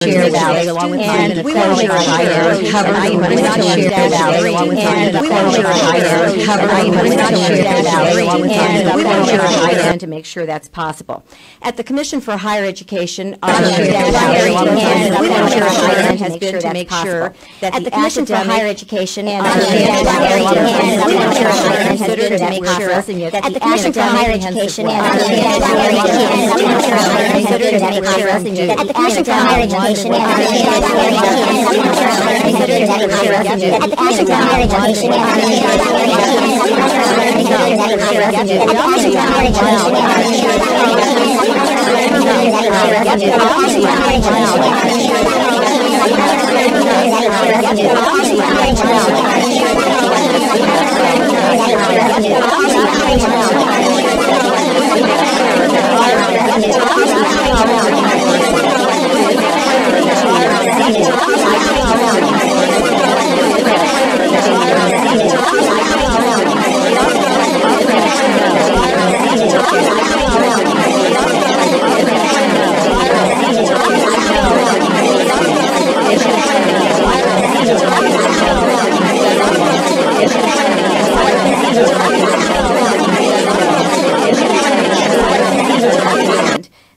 share that along with and we want to make sure cover I want to share that along with and we want to cover I want to share that along with and we want to make sure that's possible. At the Commission for Higher Education, our has been to make sure that at the Commission for Higher Education and at the Commission for Higher Education and at the Commission for Higher Education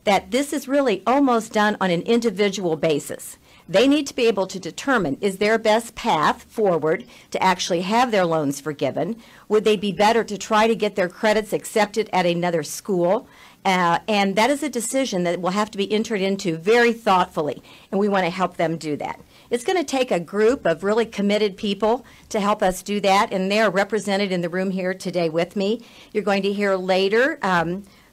that this is really almost done on an individual basis. They need to be able to determine, is their best path forward to actually have their loans forgiven? Would they be better to try to get their credits accepted at another school? And that is a decision that will have to be entered into very thoughtfully, and we want to help them do that. It's going to take a group of really committed people to help us do that, and they are represented in the room here today with me. You're going to hear later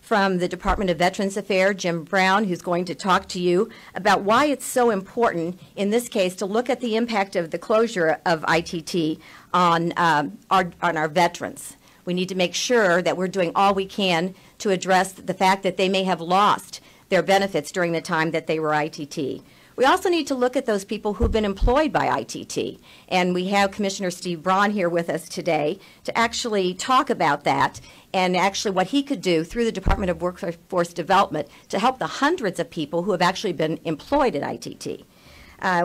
from the Department of Veterans Affairs, Jim Brown, who's going to talk to you about why it's so important, in this case, to look at the impact of the closure of ITT on our veterans. We need to make sure that we're doing all we can to address the fact that they may have lost their benefits during the time that they were ITT. We also need to look at those people who've been employed by ITT, and we have Commissioner Steve Braun here with us today to actually talk about that and actually what he could do through the Department of Workforce Development to help the hundreds of people who have actually been employed at ITT.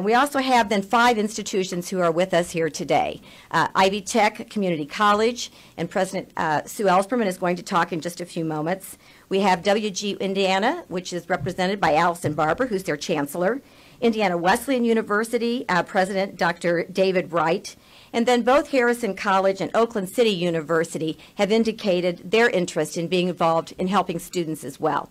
We also have then 5 institutions who are with us here today. ITT Tech Community College, and President Sue Ellspermann is going to talk in just a few moments. We have WG Indiana, which is represented by Allison Barber, who's their chancellor. Indiana Wesleyan University, President Dr. David Wright, and then both Harrison College and Oakland City University have indicated their interest in being involved in helping students as well.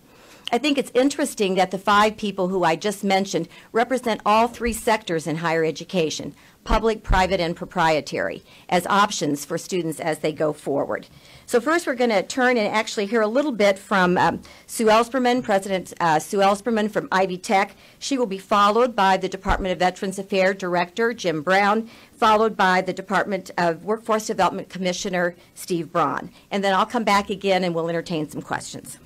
I think it's interesting that the 5 people who I just mentioned represent all 3 sectors in higher education, public, private, and proprietary, as options for students as they go forward. So first we're going to turn and actually hear a little bit from Sue Ellspermann, President Sue Ellspermann from ITT Tech. She will be followed by the Department of Veterans Affairs Director, Jim Brown, followed by the Department of Workforce Development Commissioner, Steve Braun. And then I'll come back again and we'll entertain some questions.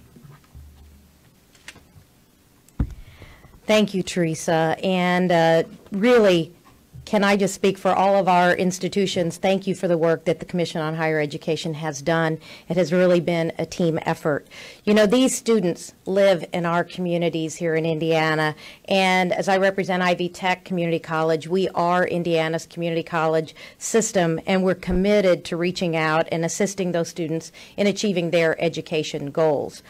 Thank you, Teresa. And really, can I just speak for all of our institutions? Thank you for the work that the Commission on Higher Education has done. It has really been a team effort. You know, these students live in our communities here in Indiana, and as I represent ITT Tech Community College, we are Indiana's community college system, and we're committed to reaching out and assisting those students in achieving their education goals.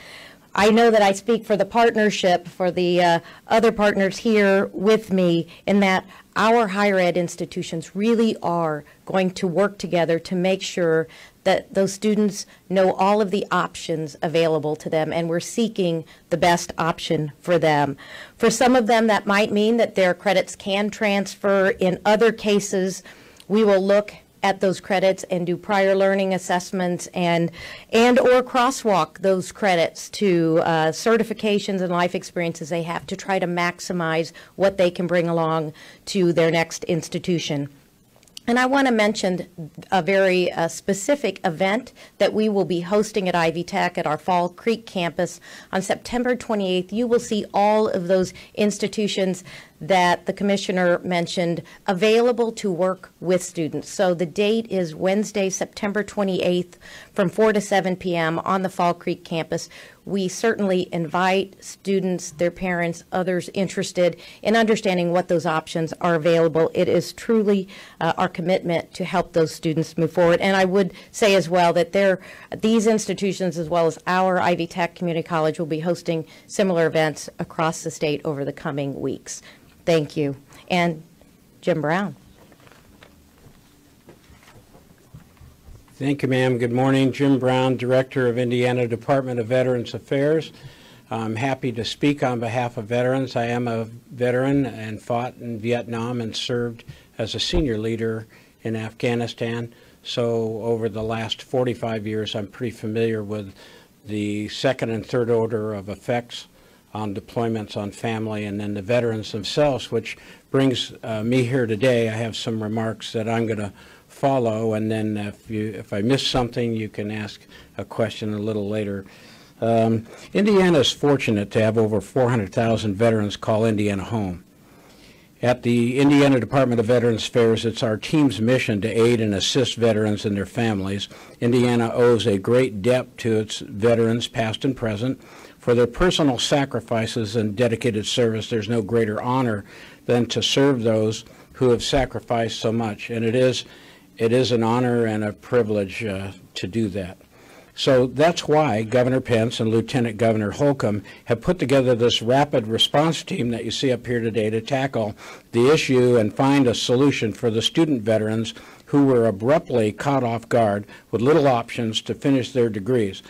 I know that I speak for the partnership, for the other partners here with me, in that our higher ed institutions really are going to work together to make sure that those students know all of the options available to them, and we're seeking the best option for them. For some of them, that might mean that their credits can transfer. In other cases, we will look at those credits and do prior learning assessments and or crosswalk those credits to certifications and life experiences they have to try to maximize what they can bring along to their next institution. And I want to mention a very specific event that we will be hosting at ITT Tech at our Fall Creek campus on September 28th. You will see all of those institutions that the Commissioner mentioned available to work with students. So the date is Wednesday, September 28th from 4 to 7 p.m. on the Fall Creek campus. we certainly invite students, their parents, others interested in understanding what those options are available. It is truly our commitment to help those students move forward. And I would say as well that these institutions, as well as our Ivy Tech Community College, will be hosting similar events across the state over the coming weeks. Thank you. And Jim Brown. Thank you, ma'am. Good morning. Jim Brown, Director of Indiana Department of Veterans Affairs. I'm happy to speak on behalf of veterans. I am a veteran and fought in Vietnam and served as a senior leader in Afghanistan. So over the last 45 years, I'm pretty familiar with the second and third order of effects on deployments on family and then the veterans themselves, which brings me here today. I have some remarks that I'm going to follow, and then if I miss something, you can ask a question a little later. Indiana is fortunate to have over 400,000 veterans call Indiana home. At the Indiana Department of Veterans Affairs, it's our team's mission to aid and assist veterans and their families. Indiana owes a great debt to its veterans, past and present. For their personal sacrifices and dedicated service, there's no greater honor than to serve those who have sacrificed so much, and it is an honor and a privilege to do that. So that's why Governor Pence and Lieutenant Governor Holcomb have put together this rapid response team that you see up here today to tackle the issue and find a solution for the student veterans who were abruptly caught off guard with little options to finish their degrees.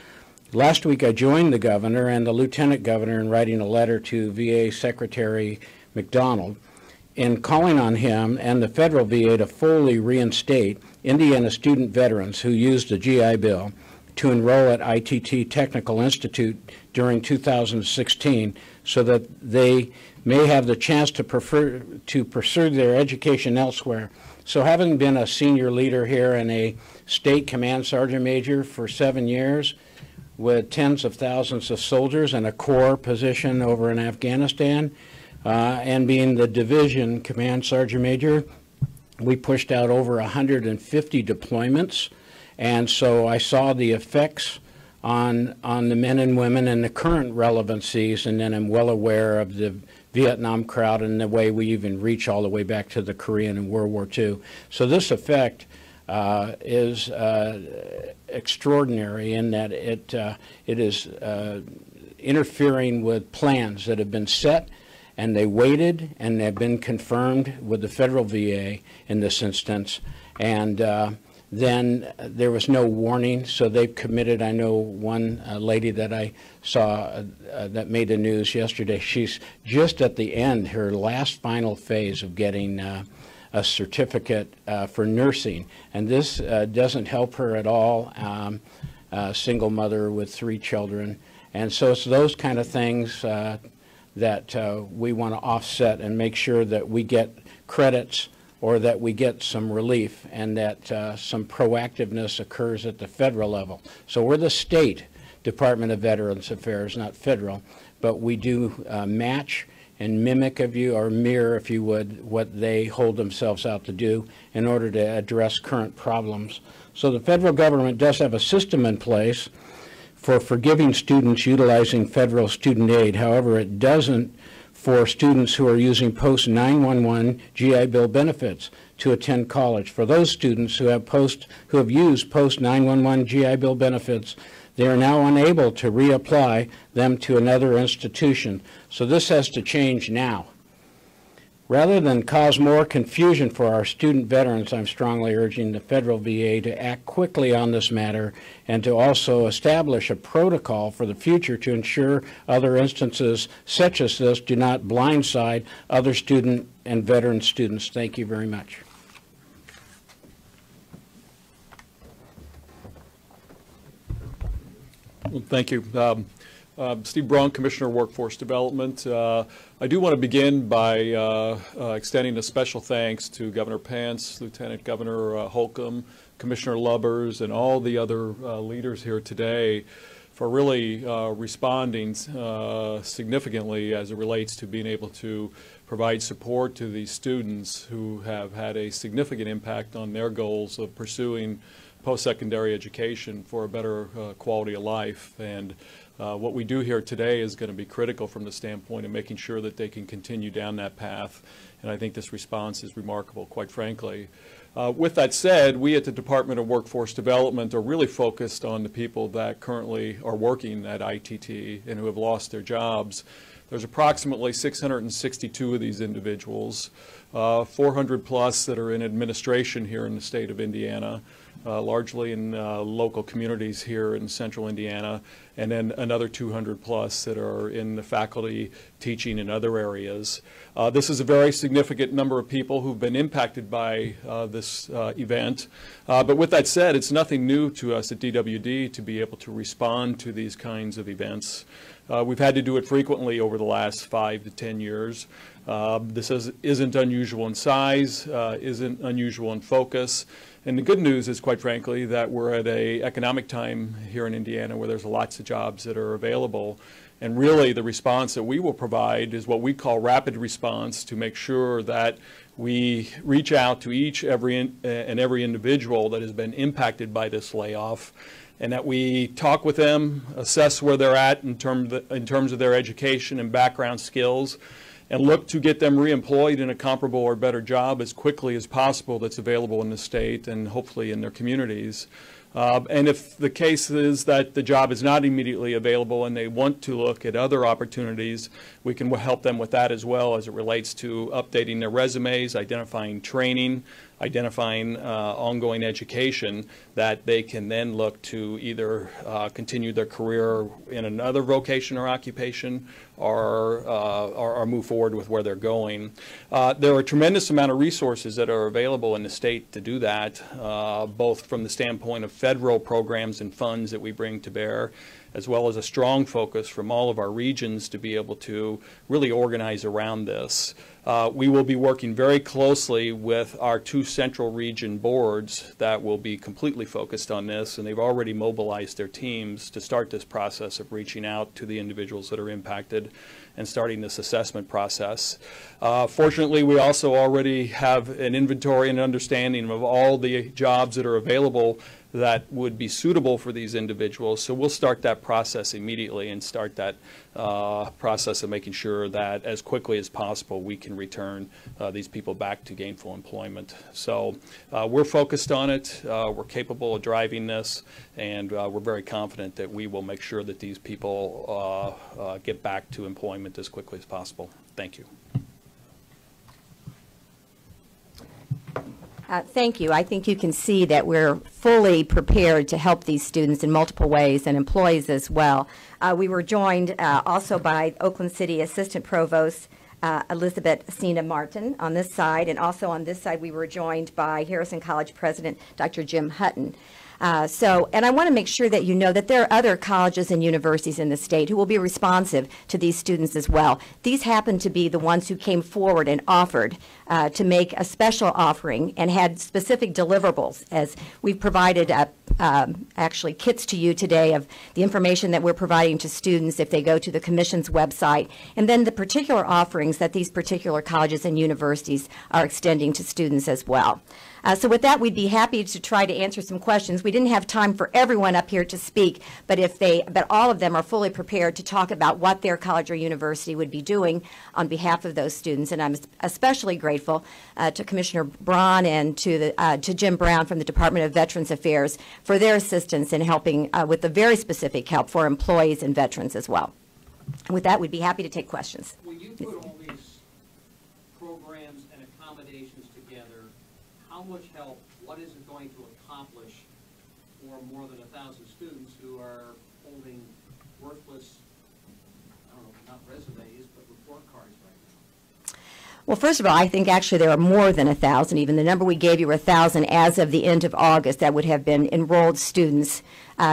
Last week I joined the governor and the lieutenant governor in writing a letter to VA Secretary McDonald in calling on him and the federal VA to fully reinstate Indiana student veterans who used the GI Bill to enroll at ITT Technical Institute during 2016 so that they may have the chance to pursue their education elsewhere. So having been a senior leader here and a state command sergeant major for 7 years with tens of thousands of soldiers and a corps position over in Afghanistan, and being the division command sergeant major, we pushed out over 150 deployments. And so I saw the effects on the men and women and the current relevancies, and then I'm well aware of the Vietnam crowd and the way we even reach all the way back to the Korean and World War II. So this effect is extraordinary in that it is interfering with plans that have been set, and they waited, and they've been confirmed with the federal VA in this instance. And then there was no warning, so they've committed. I know one lady that I saw that made the news yesterday, she's just at the end, her last final phase of getting a certificate for nursing. And this doesn't help her at all, a single mother with 3 children. And so it's those kind of things that we want to offset and make sure that we get credits or that we get some relief and that some proactiveness occurs at the federal level. So we're the state Department of Veterans Affairs, not federal, but we do match and mimic or mirror, if you would, what they hold themselves out to do in order to address current problems. So the federal government does have a system in place for forgiving students utilizing federal student aid. However, it doesn't for students who are using post-911 GI Bill benefits to attend college. For those students who have used post-911 GI Bill benefits, they are now unable to reapply them to another institution. So this has to change now. Rather than cause more confusion for our student veterans, I'm strongly urging the federal VA to act quickly on this matter and to also establish a protocol for the future to ensure other instances such as this do not blindside other student and veteran students. Thank you very much. Well, thank you. Steve Braun, Commissioner of Workforce Development. I do want to begin by extending a special thanks to Governor Pence, Lieutenant Governor Holcomb, Commissioner Lubbers, and all the other leaders here today for really responding significantly as it relates to being able to provide support to these students who have had a significant impact on their goals of pursuing post-secondary education for a better quality of life. And What we do here today is going to be critical from the standpoint of making sure that they can continue down that path, and I think this response is remarkable, quite frankly. With that said, we at the Department of Workforce Development are really focused on the people that currently are working at ITT and who have lost their jobs. There's approximately 662 of these individuals, 400 plus that are in administration here in the state of Indiana, largely in local communities here in central Indiana, and then another 200 plus that are in the faculty, teaching, in other areas. This is a very significant number of people who've been impacted by this event. But with that said, it's nothing new to us at DWD to be able to respond to these kinds of events. We've had to do it frequently over the last 5 to 10 years. This isn't unusual in size, isn't unusual in focus. And the good news is, quite frankly, that we're at an economic time here in Indiana where there's lots of jobs that are available. And really the response that we will provide is what we call rapid response, to make sure that we reach out to each and every individual that has been impacted by this layoff, and that we talk with them, assess where they're at in terms of their education and background skills, and look to get them reemployed in a comparable or better job as quickly as possible that's available in the state and hopefully in their communities. And if the case is that the job is not immediately available and they want to look at other opportunities, we can help them with that as well, as it relates to updating their resumes, identifying training, identifying ongoing education that they can then look to either continue their career in another vocation or occupation, or move forward with where they're going. There are a tremendous amount of resources that are available in the state to do that, both from the standpoint of federal programs and funds that we bring to bear, as well as a strong focus from all of our regions to be able to really organize around this. We will be working very closely with our 2 central region boards that will be completely focused on this, and they've already mobilized their teams to start this process of reaching out to the individuals that are impacted and starting this assessment process. Fortunately, we also already have an inventory and understanding of all the jobs that are available that would be suitable for these individuals. So we'll start that process immediately and start that process of making sure that as quickly as possible we can return these people back to gainful employment. So we're focused on it. We're capable of driving this, and we're very confident that we will make sure that these people get back to employment as quickly as possible. Thank you. Thank you. I think you can see that we're fully prepared to help these students in multiple ways, and employees as well. We were joined also by Oakland City Assistant Provost Elizabeth Sina Martin on this side, and also on this side we were joined by Harrison College President Dr. Jim Hutton. And I want to make sure that you know that there are other colleges and universities in the state who will be responsive to these students as well. These happen to be the ones who came forward and offered to make a special offering and had specific deliverables, as we've provided actually kits to you today of the information that we're providing to students if they go to the Commission's website, and then the particular offerings that these particular colleges and universities are extending to students as well. So with that, we'd be happy to try to answer some questions. We didn't have time for everyone up here to speak, but all of them are fully prepared to talk about what their college or university would be doing on behalf of those students. And I'm especially grateful to Commissioner Braun and to Jim Brown from the Department of Veterans Affairs for their assistance in helping with the very specific help for employees and veterans as well. With that, we'd be happy to take questions. When you put all these programs and accommodations together, how much help, what is it going to accomplish for more than 1,000 students who are holding worthless, I don't know, not resumes, but report cards right now? Well, first of all, I think actually there are more than 1,000. Even the number we gave you were 1,000 as of the end of August that would have been enrolled students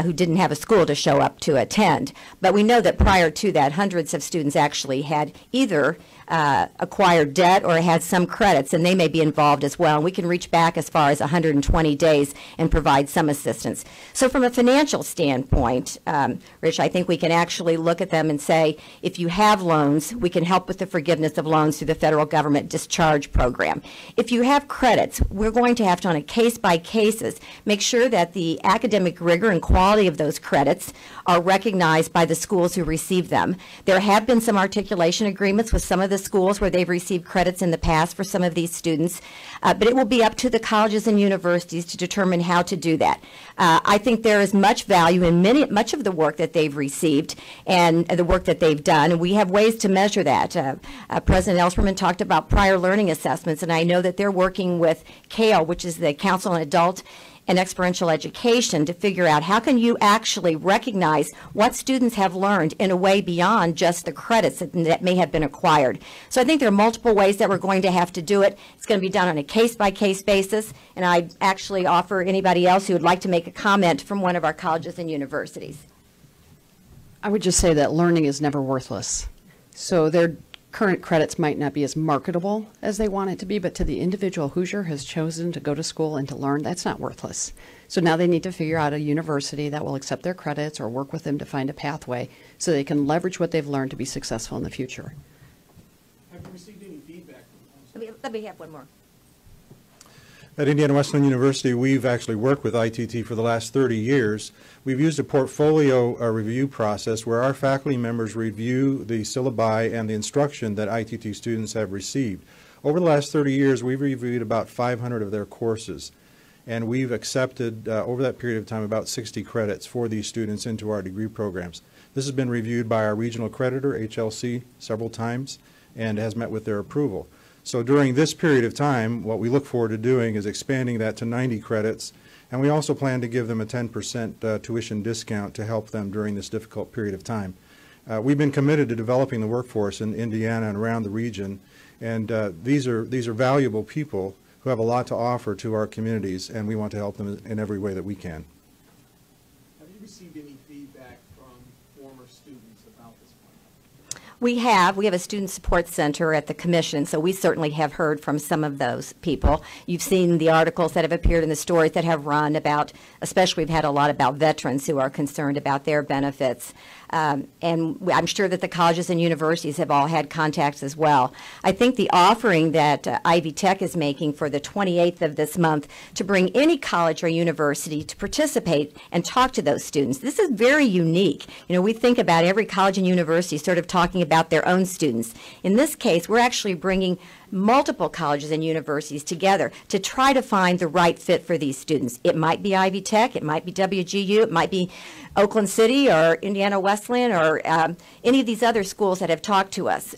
who didn't have a school to show up to attend. But we know that prior to that, hundreds of students actually had either acquired debt or had some credits, and they may be involved as well. And we can reach back as far as 120 days and provide some assistance. So from a financial standpoint, Rich, I think we can actually look at them and say, if you have loans, we can help with the forgiveness of loans through the federal government discharge program. If you have credits, we're going to have to, on a case-by-cases, make sure that the academic rigor and quality of those credits are recognized by the schools who receive them. There have been some articulation agreements with some of the schools where they've received credits in the past for some of these students, but it will be up to the colleges and universities to determine how to do that. I think there is much value in much of the work that they've received and the work that they've done, and we have ways to measure that. President Ellspermann talked about prior learning assessments, and I know that they're working with CALE, which is the Council on Adult and Experiential Education, to figure out how can you actually recognize what students have learned in a way beyond just the credits that may have been acquired. So I think there are multiple ways that we're going to have to do it. It's going to be done on a case-by-case basis, and I actually offer anybody else who would like to make a comment from one of our colleges and universities. I would just say that learning is never worthless. So their current credits might not be as marketable as they want it to be, but to the individual Hoosier has chosen to go to school and to learn, that's not worthless. So now they need to figure out a university that will accept their credits or work with them to find a pathway so they can leverage what they've learned to be successful in the future. Have you received any feedback from them? Let me have one more. At Indiana Wesleyan University, we've actually worked with ITT for the last 30 years. We've used a portfolio review process where our faculty members review the syllabi and the instruction that ITT students have received. Over the last 30 years, we've reviewed about 500 of their courses, and we've accepted, over that period of time, about 60 credits for these students into our degree programs. This has been reviewed by our regional accreditor, HLC, several times, and has met with their approval. So during this period of time, what we look forward to doing is expanding that to 90 credits, and we also plan to give them a 10% tuition discount to help them during this difficult period of time. We've been committed to developing the workforce in Indiana and around the region, and these are valuable people who have a lot to offer to our communities, and we want to help them in every way that we can. Have you received any feedback from former students about this plan? We have a student support center at the commission, so we certainly have heard from some of those people. You've seen the articles that have appeared in the stories that have run about, especially we've had a lot about veterans who are concerned about their benefits. And I'm sure that the colleges and universities have all had contacts as well. I think the offering that ITT Tech is making for the 28th of this month to bring any college or university to participate and talk to those students, this is very unique. You know, we think about every college and university sort of talking about their own students. In this case, we're actually bringing multiple colleges and universities together to try to find the right fit for these students. It might be Ivy Tech, it might be WGU, it might be Oakland City or Indiana Wesleyan or any of these other schools that have talked to us.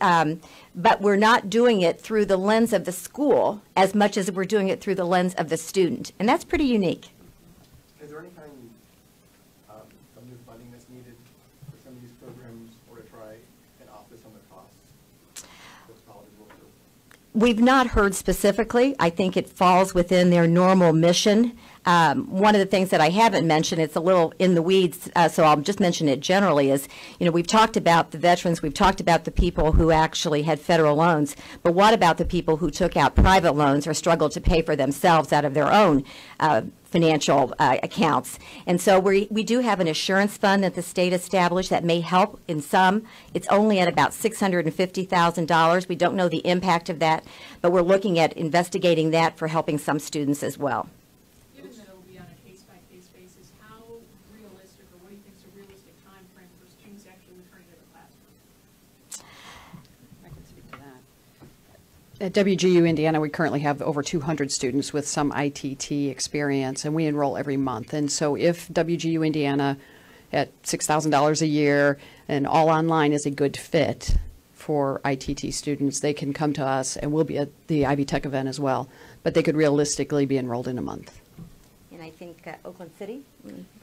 But we're not doing it through the lens of the school as much as we're doing it through the lens of the student. And that's pretty unique. Is there any kind of new funding that's needed for some of these programs, or to try and offset some of the costs that the colleges will do? We've not heard specifically. I think it falls within their normal mission. One of the things that I haven't mentioned, it's a little in the weeds, so I'll just mention it generally, is, you know, we've talked about the veterans, we've talked about the people who actually had federal loans, but what about the people who took out private loans or struggled to pay for themselves out of their own financial accounts? And so we do have an assurance fund that the state established that may help in some. It's only at about $650,000. We don't know the impact of that, but we're looking at investigating that for helping some students as well. Given that it'll be on a case-by-case basis, how realistic, or what do you think is a realistic time frame for students actually returning to the classroom? I can speak to that. At WGU Indiana, we currently have over 200 students with some ITT experience, and we enroll every month. And so if WGU Indiana at $6,000 a year and all online is a good fit for ITT students, they can come to us, and we'll be at the Ivy Tech event as well. But they could realistically be enrolled in a month. And I think Oakland City?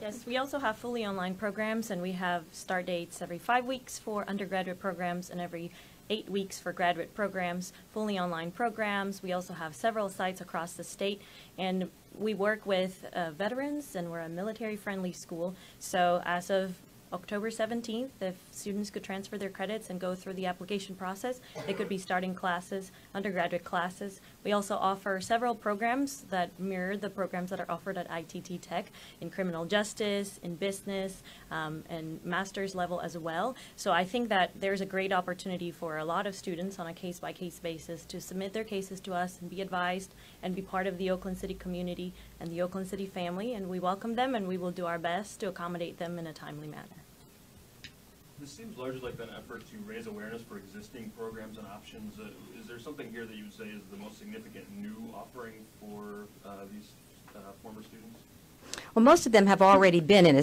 Yes, we also have fully online programs, and we have start dates every 5 weeks for undergraduate programs and every 8 weeks for graduate programs, fully online programs. We also have several sites across the state, and we work with veterans, and we're a military-friendly school. So as of October 17th, if students could transfer their credits and go through the application process, they could be starting classes undergraduate classes. We also offer several programs that mirror the programs that are offered at ITT Tech in criminal justice, in business, and master's level as well. So I think that there's a great opportunity for a lot of students on a case-by-case basis to submit their cases to us and be advised and be part of the Oakland City community and the Oakland City family, and we welcome them and we will do our best to accommodate them in a timely manner. This seems largely like an effort to raise awareness for existing programs and options. Is there something here that you would say is the most significant new offering for these former students? Well, most of them have already been in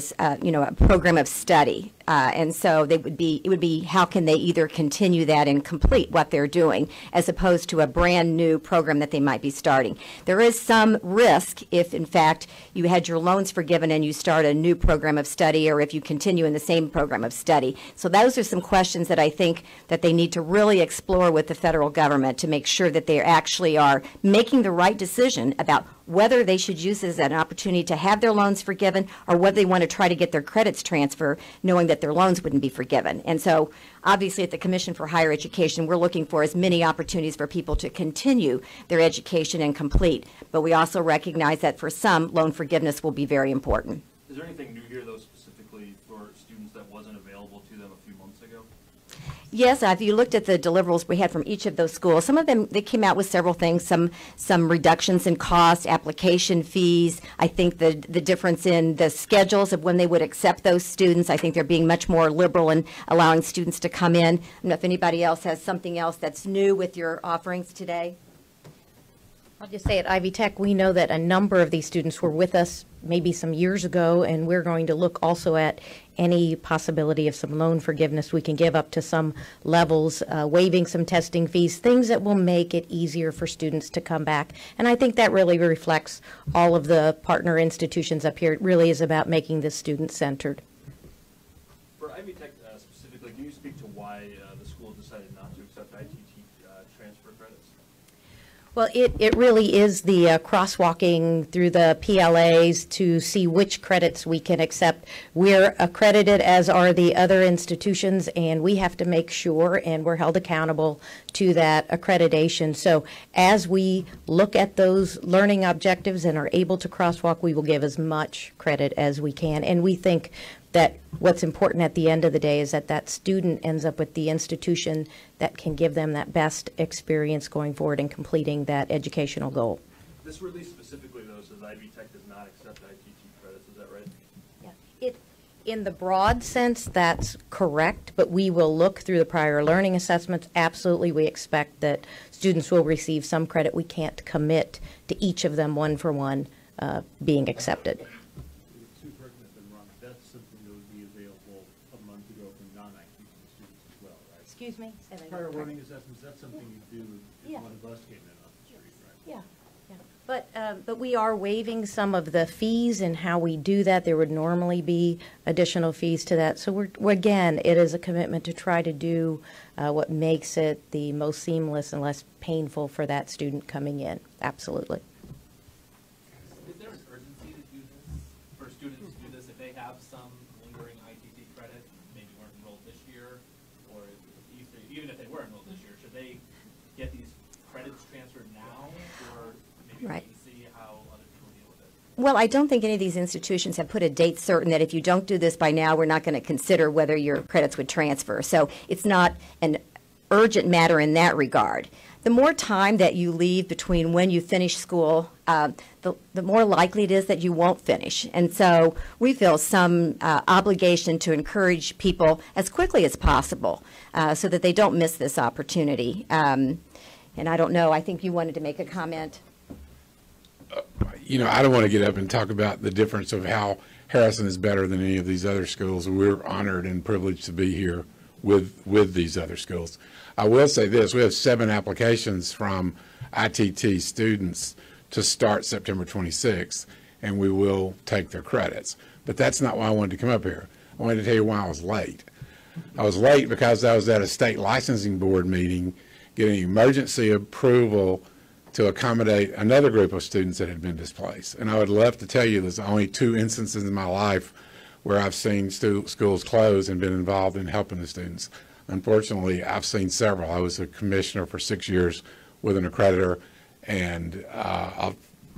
a program of study, and so it would be how can they either continue that and complete what they're doing, as opposed to a brand new program that they might be starting. There is some risk if, in fact, you had your loans forgiven and you start a new program of study, or if you continue in the same program of study. So those are some questions that I think that they need to really explore with the federal government to make sure that they actually are making the right decision about whether they should use this as an opportunity to have their loans forgiven, or whether they want to try to get their credits transferred, knowing that their loans wouldn't be forgiven. And so, obviously, at the Commission for Higher Education, we're looking for as many opportunities for people to continue their education and complete. But we also recognize that for some, loan forgiveness will be very important. Is there anything new here, though, specifically for students that wasn't available to them a few months ago? Yes, if you looked at the deliverables we had from each of those schools, some of them, they came out with several things, some reductions in cost, application fees. I think the difference in the schedules of when they would accept those students, I think they're being much more liberal in allowing students to come in. I don't know if anybody else has something else that's new with your offerings today. I'll just say at Ivy Tech, we know that a number of these students were with us maybe some years ago, and we're going to look also at any possibility of some loan forgiveness we can give up to some levels, waiving some testing fees, things that will make it easier for students to come back. And I think that really reflects all of the partner institutions up here. It really is about making this student-centered. For Ivy Tech specifically, can you speak to why the school decided not to accept ITT transfer credits? Well, it really is the crosswalking through the PLAs to see which credits we can accept. We're accredited, as are the other institutions, and we have to make sure, and we're held accountable to that accreditation. So as we look at those learning objectives and are able to crosswalk, we will give as much credit as we can. And we think that what's important at the end of the day is that that student ends up with the institution that can give them that best experience going forward and completing that educational goal. This release specifically, though, says Ivy Tech does not accept ITT credits. Is that right? Yeah. In the broad sense, that's correct, but we will look through the prior learning assessments. Absolutely, we expect that students will receive some credit. We can't commit to each of them one-for-one being accepted. Excuse me? Prior learning assessments, that's something you do if one of us came in off the street, right? Yeah. But we are waiving some of the fees and how we do that. There would normally be additional fees to that. So again, it is a commitment to try to do what makes it the most seamless and less painful for that student coming in. Absolutely. Is there an urgency to do this, for students to do this, if they have some lingering ITT credit, maybe weren't enrolled this year, or even if they were enrolled this year, should they get these credits transferred now, or maybe Right. wait and see how other people deal with it? Well, I don't think any of these institutions have put a date certain that if you don't do this by now, we're not going to consider whether your credits would transfer. So it's not an urgent matter in that regard. The more time that you leave between when you finish school, the more likely it is that you won't finish. And so we feel some obligation to encourage people as quickly as possible so that they don't miss this opportunity. And I don't know, I think you wanted to make a comment. You know, I don't want to get up and talk about the difference of how Harrison is better than any of these other schools. We're honored and privileged to be here with these other schools. I will say this, we have 7 applications from ITT students to start September 26th, and we will take their credits. But that's not why I wanted to come up here. I wanted to tell you why I was late. I was late because I was at a state licensing board meeting getting emergency approval to accommodate another group of students that had been displaced. And I would love to tell you there's only 2 instances in my life where I've seen schools close and been involved in helping the students. Unfortunately, I've seen several. I was a commissioner for 6 years with an accreditor, and I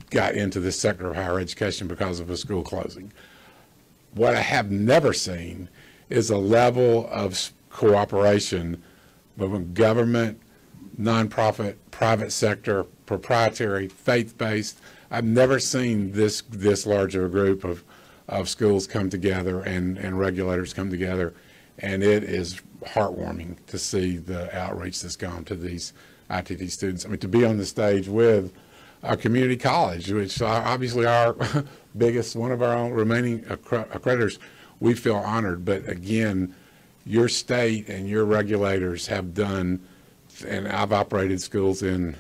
got into this sector of higher education because of a school closing. What I have never seen is a level of cooperation between government, nonprofit, private sector, proprietary, faith-based. I've never seen this large of a group of schools come together and regulators come together, and it is heartwarming to see the outreach that's gone to these ITT students. I mean, to be on the stage with a community college, which obviously our biggest, one of our own remaining accreditors, we feel honored. But again, your state and your regulators have done, and I've operated schools in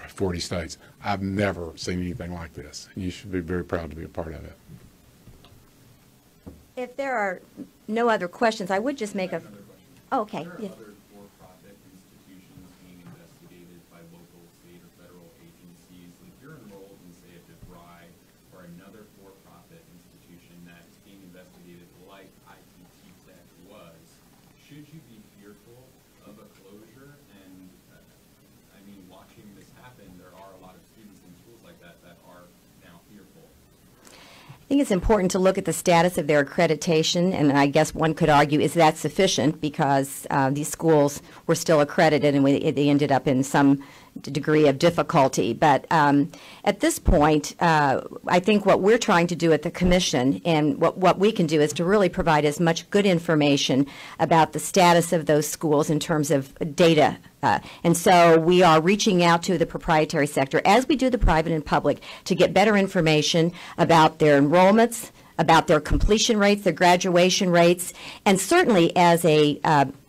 40 states. I've never seen anything like this, and you should be very proud to be a part of it. If there are no other questions, I would just make a... Oh, okay. Are there Yes. other for-profit institutions being investigated by local, state, or federal agencies? If you're enrolled in, say, a DeVry or another for-profit institution that is being investigated like ITT Tech was, should you be fearful of a closure? And, I mean, watching this happen, there are a lot of students in schools like that that are now fearful. I think it's important to look at the status of their accreditation, and I guess one could argue, is that sufficient? Because these schools were still accredited, and they ended up in some degree of difficulty. But at this point, I think what we're trying to do at the Commission, and what we can do, is to really provide as much good information about the status of those schools in terms of data. And so we are reaching out to the proprietary sector, as we do the private and public, to get better information about their enrollments, about their completion rates, their graduation rates, and certainly as a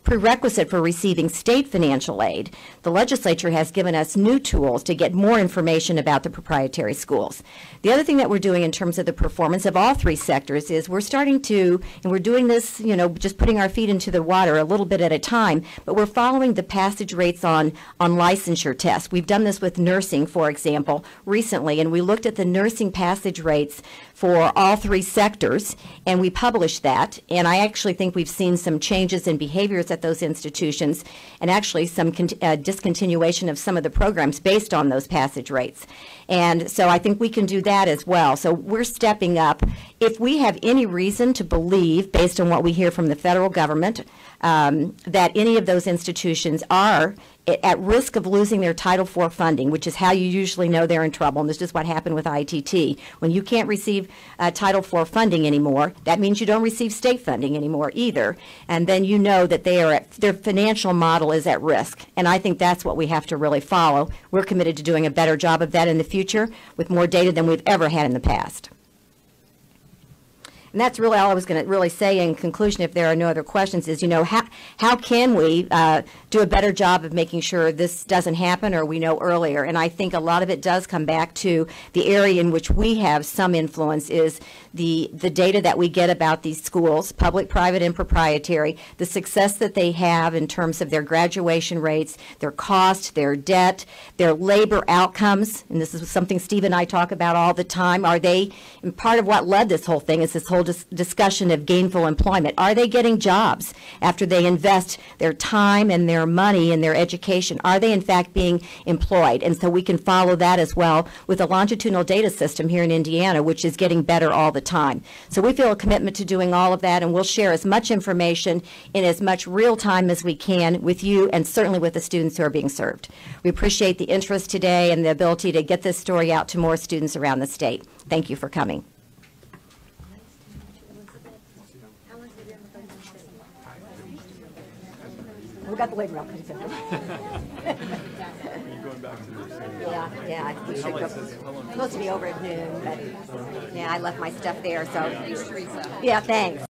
prerequisite for receiving state financial aid, the legislature has given us new tools to get more information about the proprietary schools. The other thing that we're doing in terms of the performance of all three sectors is we're starting to, and we're doing this, you know, just putting our feet into the water a little bit at a time, but we're following the passage rates on licensure tests. We've done this with nursing, for example, recently, and we looked at the nursing passage rates for all three sectors, and we published that. And I actually think we've seen some changes in behaviors at those institutions, and actually some discontinuation of some of the programs based on those passage rates. And so I think we can do that as well. So we're stepping up. If we have any reason to believe, based on what we hear from the federal government, that any of those institutions are at risk of losing their Title IV funding, which is how you usually know they're in trouble, and this is what happened with ITT. When you can't receive Title IV funding anymore, that means you don't receive state funding anymore either, and then you know that their financial model is at risk, and I think that's what we have to really follow. We're committed to doing a better job of that in the future with more data than we've ever had in the past. And that's really all I was going to really say in conclusion, if there are no other questions, is, you know, how can we do a better job of making sure this doesn't happen, or we know earlier? And I think a lot of it does come back to the area in which we have some influence is the data that we get about these schools, public, private, and proprietary, the success that they have in terms of their graduation rates, their cost, their debt, their labor outcomes. And this is something Steve and I talk about all the time. Are they, and part of what led this whole thing is this whole discussion of gainful employment. Are they getting jobs after they invest their time and their money in their education? Are they in fact being employed? And so we can follow that as well with a longitudinal data system here in Indiana, which is getting better all the time. So we feel a commitment to doing all of that, and we'll share as much information in as much real time as we can with you, and certainly with the students who are being served. We appreciate the interest today and the ability to get this story out to more students around the state. Thank you for coming. We got the labor out. Yeah, we should go. Supposed to be over at noon, but yeah, I left my stuff there, so. Yeah, thanks.